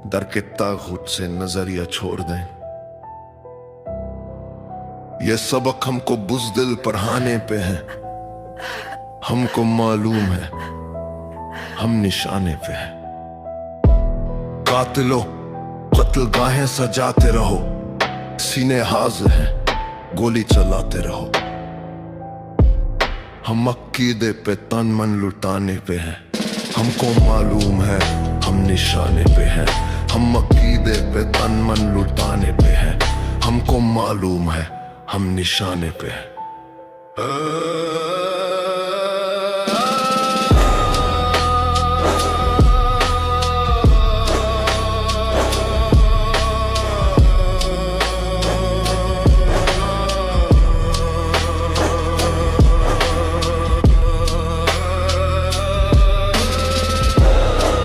दर के तागूत से नजरिया छोड़ दें। ये सबक हमको बुज़दिल पढ़ाने पे है। हमको मालूम है हम निशाने पे है। कातिलो कत्ल गाहें सजाते रहो, सीने हाजिर हैं गोली चलाते रहो। हम अकीदे पे तन मन लुटाने पे हैं। हमको मालूम है हम निशाने पे हैं। हम अकीदे पे तन मन लुटाने पे हैं। हमको मालूम है हम निशाने पे हैं।